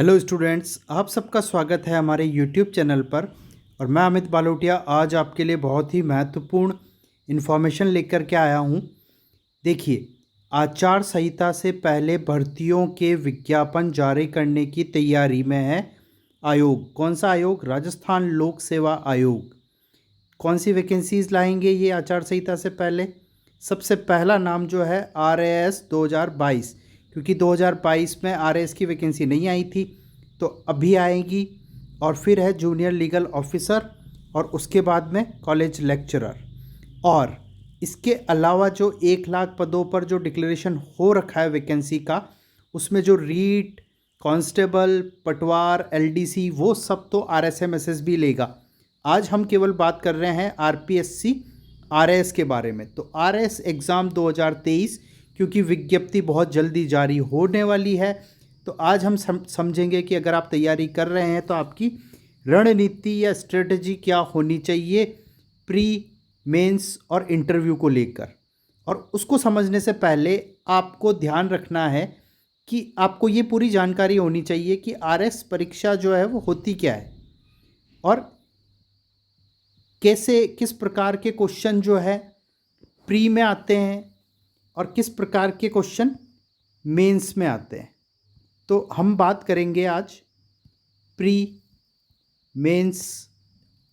Hello students, आप सबका स्वागत है हमारे यूट्यूब चैनल पर। और मैं अमित बालोटिया आज आपके लिए बहुत ही महत्वपूर्ण इन्फॉर्मेशन लेकर के आया हूँ। देखिए, आचार संहिता से पहले भर्तियों के विज्ञापन जारी करने की तैयारी में है आयोग। कौन सा आयोग? राजस्थान लोक सेवा आयोग। कौन सी वैकेंसीज लाएंगे ये आचार संहिता से पहले? सबसे पहला नाम जो है RAS 2022, क्योंकि 2022 में RAS की वैकेंसी नहीं आई थी तो अभी आएगी। और फिर है जूनियर लीगल ऑफिसर और उसके बाद में कॉलेज लेक्चरर। और इसके अलावा जो 1 लाख पदों पर जो डिक्लेरेशन हो रखा है वैकेंसी का, उसमें जो रीट, कांस्टेबल, पटवार, LDC वो सब तो RSMSS भी लेगा। आज हम केवल बात कर रहे हैं RPSC RAS के बारे में। तो RAS एग्ज़ाम 2023, क्योंकि विज्ञप्ति बहुत जल्दी जारी होने वाली है, तो आज हम समझेंगे कि अगर आप तैयारी कर रहे हैं तो आपकी रणनीति या स्ट्रेटजी क्या होनी चाहिए प्री, मेंस और इंटरव्यू को लेकर। और उसको समझने से पहले आपको ध्यान रखना है कि आपको ये पूरी जानकारी होनी चाहिए कि RS परीक्षा जो है वो होती क्या है और कैसे, किस प्रकार के क्वेश्चन जो है प्री में आते हैं और किस प्रकार के क्वेश्चन मेंस में आते हैं। तो हम बात करेंगे आज प्री, मेंस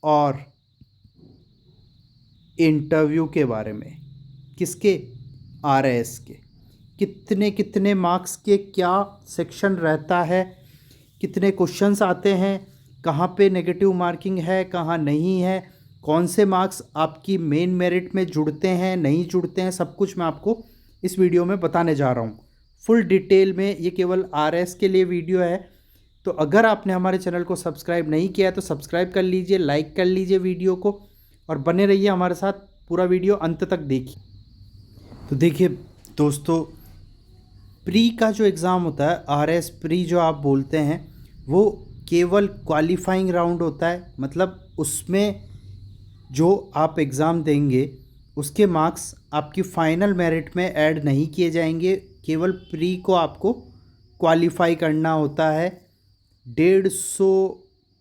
और इंटरव्यू के बारे में। किसके? RAS के। कितने कितने मार्क्स के क्या सेक्शन रहता है, कितने क्वेश्चंस आते हैं, कहाँ पे नेगेटिव मार्किंग है, कहाँ नहीं है, कौन से मार्क्स आपकी मेन मेरिट में जुड़ते हैं, नहीं जुड़ते हैं, सब कुछ मैं आपको इस वीडियो में बताने जा रहा हूँ फुल डिटेल में। ये केवल RS के लिए वीडियो है, तो अगर आपने हमारे चैनल को सब्सक्राइब नहीं किया है तो सब्सक्राइब कर लीजिए, लाइक कर लीजिए वीडियो को और बने रहिए हमारे साथ, पूरा वीडियो अंत तक देखिए। तो देखिए दोस्तों, प्री का जो एग्ज़ाम होता है, RS प्री जो आप बोलते हैं, वो केवल क्वालिफाइंग राउंड होता है। मतलब उसमें जो आप एग्ज़ाम देंगे उसके मार्क्स आपकी फ़ाइनल मेरिट में ऐड नहीं किए जाएंगे। केवल प्री को आपको क्वालिफाई करना होता है। 150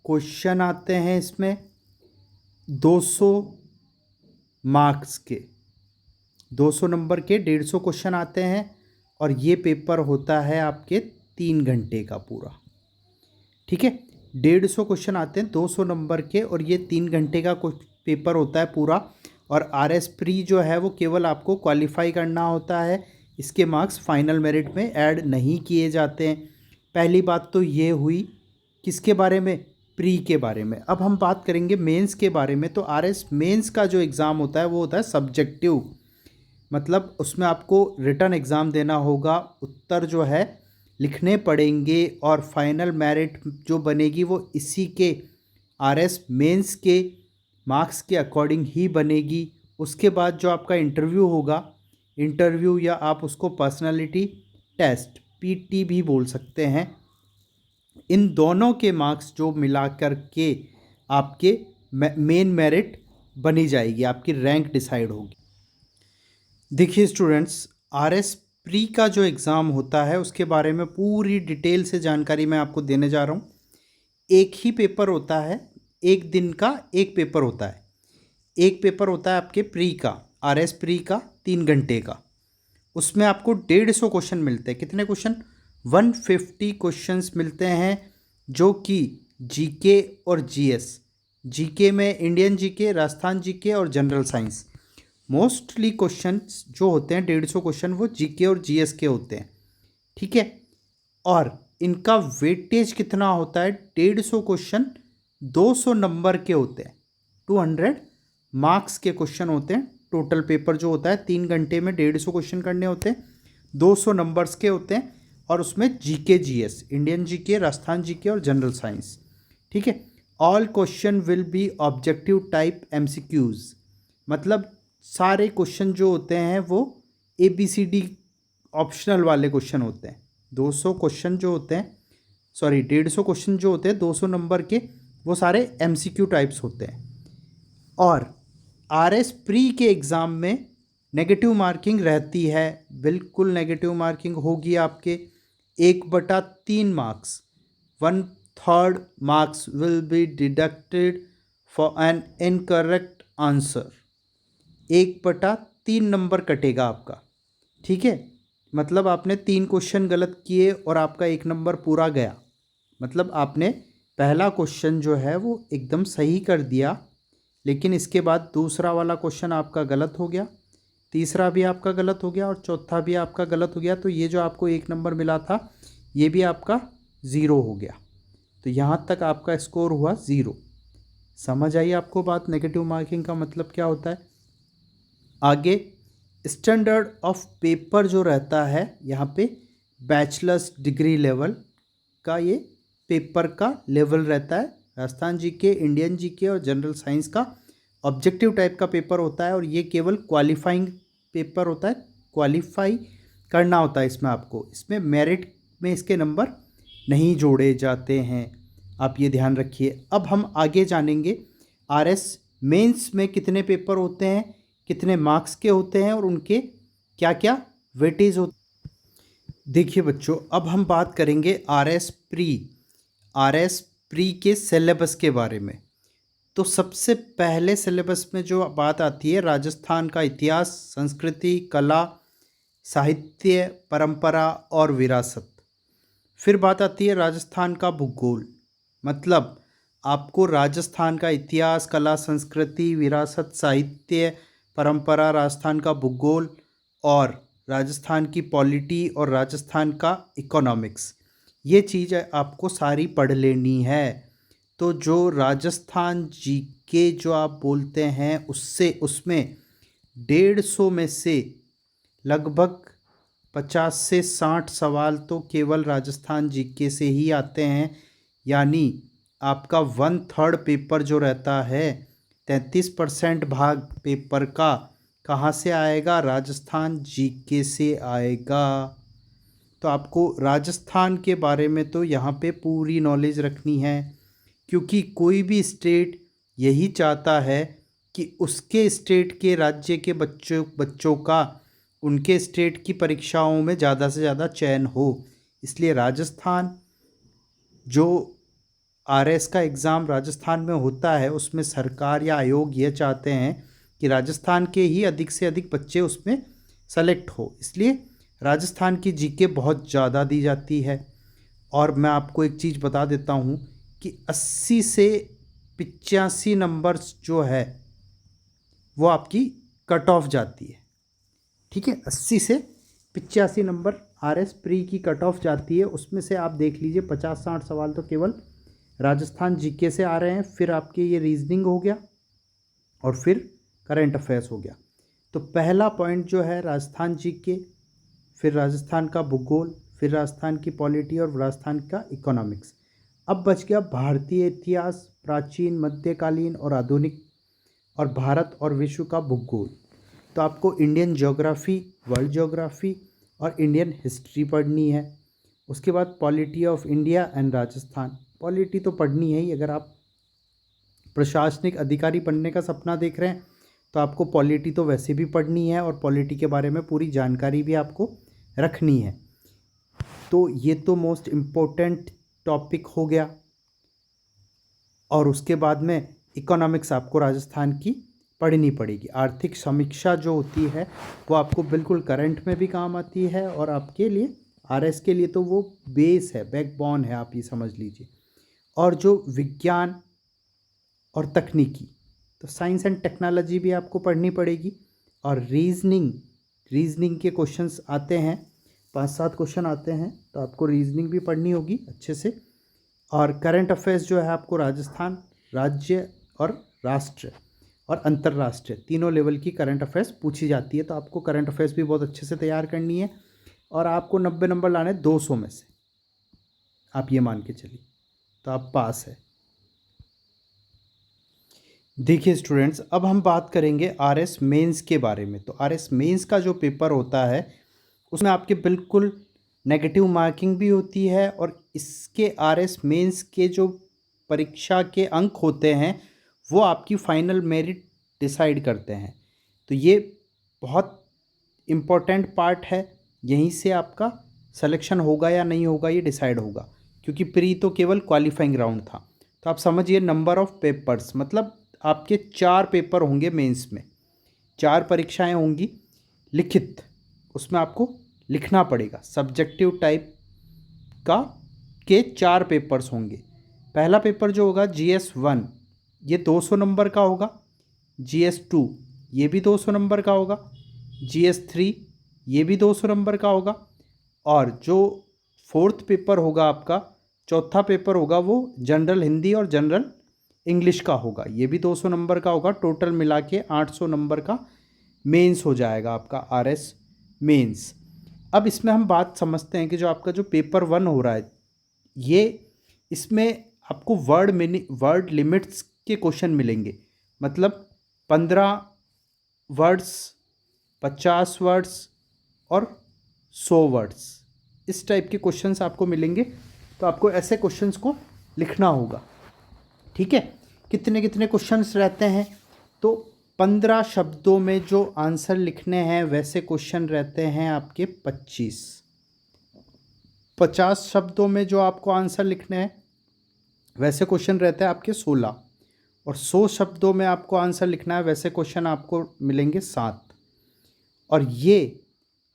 क्वेश्चन आते हैं इसमें, 200 मार्क्स के, 200 नंबर के 150 क्वेश्चन आते हैं। और ये पेपर होता है आपके 3 घंटे का पूरा। ठीक है, 150 क्वेश्चन आते हैं 200 नंबर के और ये 3 घंटे का पेपर होता है पूरा। और RS प्री जो है वो केवल आपको क्वालिफाई करना होता है, इसके मार्क्स फाइनल मेरिट में ऐड नहीं किए जाते हैं। पहली बात तो ये हुई किसके बारे में? प्री के बारे में। अब हम बात करेंगे मेंस के बारे में। तो RS मेंस का जो एग्ज़ाम होता है वो होता है सब्जेक्टिव। मतलब उसमें आपको रिटन एग्ज़ाम देना होगा, उत्तर जो है लिखने पड़ेंगे और फाइनल मेरिट जो बनेगी वो इसी के RS मेंस के मार्क्स के अकॉर्डिंग ही बनेगी। उसके बाद जो आपका इंटरव्यू होगा, इंटरव्यू या आप उसको पर्सनालिटी टेस्ट PT भी बोल सकते हैं, इन दोनों के मार्क्स जो मिलाकर के आपके मेन मेरिट बनी जाएगी, आपकी रैंक डिसाइड होगी। देखिए स्टूडेंट्स, RS प्री का जो एग्ज़ाम होता है उसके बारे में पूरी डिटेल से जानकारी मैं आपको देने जा रहा हूँ। एक ही पेपर होता है, एक दिन का एक पेपर होता है। एक पेपर होता है आपके प्री का, RS प्री का 3 घंटे का। उसमें आपको 150 क्वेश्चन मिलते हैं। कितने क्वेश्चन? 150 क्वेश्चंस मिलते हैं, जो कि GK और GS। GK में इंडियन GK, राजस्थान GK और जनरल साइंस। मोस्टली क्वेश्चंस जो होते हैं 150 क्वेश्चन वो GK और GS के होते हैं। ठीक है, और इनका वेटेज कितना होता है? 150 क्वेश्चन 200 नंबर के होते हैं, 200 मार्क्स के क्वेश्चन होते हैं। टोटल पेपर जो होता है 3 घंटे में 150 क्वेश्चन करने होते हैं, 200 नंबर्स के होते हैं। और उसमें GK GS, Indian GK, Rajasthan GK और जनरल साइंस। ठीक है, all question will be objective type MCQs। मतलब सारे क्वेश्चन जो होते हैं वो ABCD ऑप्शनल वाले क्वेश्चन होते हैं। 200 क्वेश्चन जो होते हैं, सॉरी 150 क्वेश्चन जो होते हैं 200 नंबर के, वो सारे MCQ टाइप्स होते हैं। और RS प्री के एग्ज़ाम में नेगेटिव मार्किंग रहती है, बिल्कुल नेगेटिव मार्किंग होगी आपके 1/3 marks. 1/3 marks will be deducted for an incorrect answer. 1/3 number कटेगा आपका, ठीक है। मतलब आपने 3 क्वेश्चन गलत किए और आपका 1 नंबर पूरा गया। मतलब आपने पहला क्वेश्चन जो है वो एकदम सही कर दिया, लेकिन इसके बाद दूसरा वाला क्वेश्चन आपका गलत हो गया, तीसरा भी आपका गलत हो गया और चौथा भी आपका गलत हो गया। तो ये जो आपको 1 नंबर मिला था ये भी आपका 0 हो गया। तो यहाँ तक आपका स्कोर हुआ 0। समझ आई आपको बात, नेगेटिव मार्किंग का मतलब क्या होता है। आगे स्टैंडर्ड ऑफ पेपर जो रहता है यहाँ पे बैचलर्स डिग्री लेवल का ये पेपर का लेवल रहता है। राजस्थान जीके, इंडियन जीके और जनरल साइंस का ऑब्जेक्टिव टाइप का पेपर होता है और ये केवल क्वालिफाइंग पेपर होता है। क्वालिफाई करना होता है इसमें आपको, इसमें मेरिट में इसके नंबर नहीं जोड़े जाते हैं, आप ये ध्यान रखिए। अब हम आगे जानेंगे आरएस मेंस में कितने पेपर होते हैं, कितने मार्क्स के होते हैं और उनके क्या क्या वेटेज होते हैं। देखिए बच्चों, अब हम बात करेंगे आरएस प्री के सिलेबस के बारे में। तो सबसे पहले सिलेबस में जो बात आती है राजस्थान का इतिहास, संस्कृति, कला, साहित्य, परंपरा और विरासत। फिर बात आती है राजस्थान का भूगोल, मतलब आपको राजस्थान का इतिहास, कला, संस्कृति, विरासत, साहित्य, परंपरा, राजस्थान का भूगोल और राजस्थान की पॉलिटी और राजस्थान का इकोनॉमिक्स, ये चीज़ आपको सारी पढ़ लेनी है। तो जो राजस्थान जीके जो आप बोलते हैं उसमें 150 में से लगभग 50 से 60 सवाल तो केवल राजस्थान जीके से ही आते हैं। यानी आपका 1/3 पेपर जो रहता है, 33% भाग पेपर का कहाँ से आएगा, राजस्थान जीके से आएगा। तो आपको राजस्थान के बारे में तो यहाँ पे पूरी नॉलेज रखनी है, क्योंकि कोई भी स्टेट यही चाहता है कि उसके स्टेट के राज्य के बच्चों का उनके स्टेट की परीक्षाओं में ज़्यादा से ज़्यादा चयन हो। इसलिए राजस्थान जो आरएस का एग्ज़ाम राजस्थान में होता है उसमें सरकार या आयोग ये चाहते हैं कि राजस्थान के ही अधिक से अधिक बच्चे उसमें सेलेक्ट हो, इसलिए राजस्थान की जीके बहुत ज़्यादा दी जाती है। और मैं आपको एक चीज़ बता देता हूँ कि 80 से 85 नंबर्स जो है वो आपकी कट ऑफ जाती है, ठीक है। 80 से 85 नंबर आरएस प्री की कट ऑफ जाती है। उसमें से आप देख लीजिए 50-60 सवाल तो केवल राजस्थान जीके से आ रहे हैं। फिर आपके ये रीजनिंग हो गया और फिर करंट अफेयर्स हो गया। तो पहला पॉइंट जो है राजस्थान जीके, फिर राजस्थान का भूगोल, फिर राजस्थान की पॉलिटी और राजस्थान का इकोनॉमिक्स। अब बच गया भारतीय इतिहास, प्राचीन, मध्यकालीन और आधुनिक, और भारत और विश्व का भूगोल। तो आपको इंडियन ज्योग्राफी, वर्ल्ड ज्योग्राफी और इंडियन हिस्ट्री पढ़नी है। उसके बाद polity of India and Rajasthan. Polity तो पढ़नी है ही, अगर आप प्रशासनिक अधिकारी बनने का सपना देख रहे हैं तो आपको पॉलिटी तो वैसे भी पढ़नी है और पॉलिटी के बारे में पूरी जानकारी भी आपको रखनी है। तो ये तो मोस्ट इम्पोर्टेंट टॉपिक हो गया। और उसके बाद में इकोनॉमिक्स आपको राजस्थान की पढ़नी पड़ेगी। आर्थिक समीक्षा जो होती है वो आपको बिल्कुल करंट में भी काम आती है और आपके लिए आरएस के लिए तो वो बेस है, बैकबोन है, आप ये समझ लीजिए। और जो विज्ञान और तकनीकी, तो साइंस एंड टेक्नोलॉजी भी आपको पढ़नी पड़ेगी। और रीजनिंग के क्वेश्चंस आते हैं, 5-7 क्वेश्चन आते हैं, तो आपको रीजनिंग भी पढ़नी होगी अच्छे से। और करंट अफेयर्स जो है आपको राजस्थान राज्य और राष्ट्र और अंतर्राष्ट्रीय तीनों लेवल की करंट अफेयर्स पूछी जाती है। तो आपको करंट अफेयर्स भी बहुत अच्छे से तैयार करनी है और आपको 90 नंबर लाने 200 में से, आप ये मान के चलिए, तो आप पास है। देखिए स्टूडेंट्स, अब हम बात करेंगे आरएस मेंस के बारे में। तो आरएस मेंस का जो पेपर होता है उसमें आपके बिल्कुल नेगेटिव मार्किंग भी होती है और इसके आरएस मेंस के जो परीक्षा के अंक होते हैं वो आपकी फाइनल मेरिट डिसाइड करते हैं। तो ये बहुत इम्पोर्टेंट पार्ट है, यहीं से आपका सिलेक्शन होगा या नहीं होगा ये डिसाइड होगा। क्योंकि प्री तो केवल क्वालिफाइंग राउंड था। तो आप समझिए नंबर ऑफ पेपर्स, मतलब आपके 4 पेपर होंगे मेंस में, 4 परीक्षाएं होंगी लिखित, उसमें आपको लिखना पड़ेगा। सब्जेक्टिव टाइप का के 4 पेपर्स होंगे। पहला पेपर जो होगा GS1 ये 200 नंबर का होगा, GS2 ये भी 200 नंबर का होगा, GS3 ये भी 200 नंबर का होगा, और जो फोर्थ पेपर होगा आपका, चौथा पेपर होगा वो जनरल हिंदी और जनरल इंग्लिश का होगा, ये भी 200 नंबर का होगा। टोटल मिला के 800 नंबर का मेंस हो जाएगा आपका RS मेंस। अब इसमें हम बात समझते हैं कि जो आपका जो पेपर 1 हो रहा है ये, इसमें आपको वर्ड लिमिट्स के क्वेश्चन मिलेंगे, मतलब 15 वर्ड्स, 50 वर्ड्स और 100 वर्ड्स, इस टाइप के क्वेश्चंस आपको मिलेंगे। तो आपको ऐसे क्वेश्चंस को लिखना होगा, ठीक है। कितने कितने क्वेश्चंस रहते हैं, तो 15 शब्दों में जो आंसर लिखने हैं वैसे क्वेश्चन रहते हैं आपके 25। 50 शब्दों में जो आपको आंसर लिखने हैं वैसे क्वेश्चन रहते हैं आपके 16, और 100 शब्दों में आपको आंसर लिखना है वैसे क्वेश्चन आपको मिलेंगे 7। और ये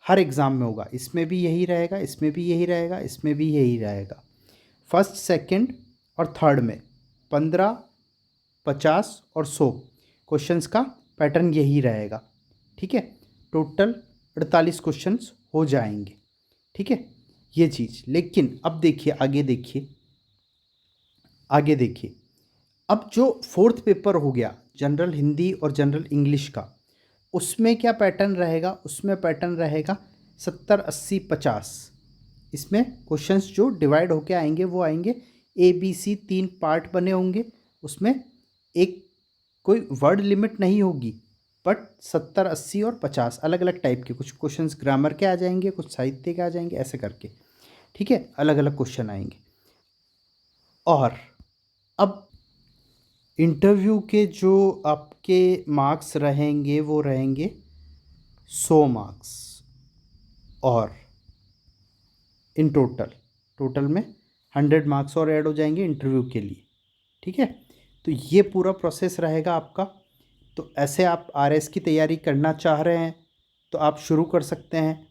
हर एग्ज़ाम में होगा, इसमें भी यही रहेगा, इसमें भी यही रहेगा, इसमें भी यही रहेगा। फर्स्ट, सेकंड और थर्ड में 15, 50 और 100 क्वेश्चंस का पैटर्न यही रहेगा, ठीक है। टोटल 48 क्वेश्चंस हो जाएंगे, ठीक है, ये चीज़। लेकिन अब देखिए, आगे देखिए, आगे देखिए। अब जो फोर्थ पेपर हो गया जनरल हिंदी और जनरल इंग्लिश का, उसमें क्या पैटर्न रहेगा, उसमें पैटर्न रहेगा 70, 80, 50। इसमें क्वेश्चंस जो डिवाइड होके आएंगे वो आएंगे ABC 3 पार्ट बने होंगे, उसमें एक कोई वर्ड लिमिट नहीं होगी, बट 70, 80 और 50 अलग अलग टाइप के कुछ क्वेश्चंस ग्रामर के आ जाएंगे, कुछ साहित्य के आ जाएंगे, ऐसे करके, ठीक है, अलग अलग क्वेश्चन आएंगे। और अब इंटरव्यू के जो आपके मार्क्स रहेंगे वो रहेंगे 100 मार्क्स, और इन टोटल में 100 मार्क्स और ऐड हो जाएंगे इंटरव्यू के लिए, ठीक है। तो ये पूरा प्रोसेस रहेगा आपका। तो ऐसे आप RS की तैयारी करना चाह रहे हैं तो आप शुरू कर सकते हैं।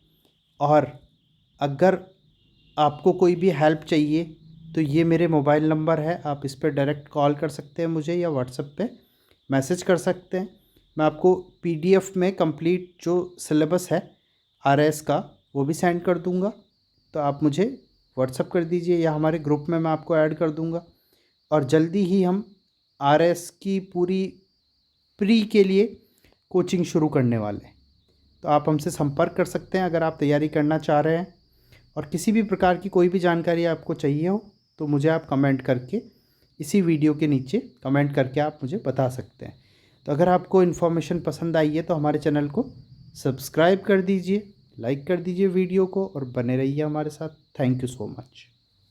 और अगर आपको कोई भी हेल्प चाहिए तो ये मेरे मोबाइल नंबर है, आप इस पर डायरेक्ट कॉल कर सकते हैं मुझे, या व्हाट्सएप पे मैसेज कर सकते हैं। मैं आपको PDF में कंप्लीट जो सिलेबस है RS का वो भी सेंड कर दूंगा, तो आप मुझे व्हाट्सएप कर दीजिए, या हमारे ग्रुप में मैं आपको ऐड कर दूंगा। और जल्दी ही हम RS की पूरी प्री के लिए कोचिंग शुरू करने वाले हैं, तो आप हमसे संपर्क कर सकते हैं अगर आप तैयारी करना चाह रहे हैं। और किसी भी प्रकार की कोई भी जानकारी आपको चाहिए हो तो मुझे आप कमेंट करके, इसी वीडियो के नीचे कमेंट करके आप मुझे बता सकते हैं। तो अगर आपको इन्फॉर्मेशन पसंद आई है तो हमारे चैनल को सब्सक्राइब कर दीजिए, लाइक कर दीजिए वीडियो को, और बने रहिए हमारे साथ। Thank you so much.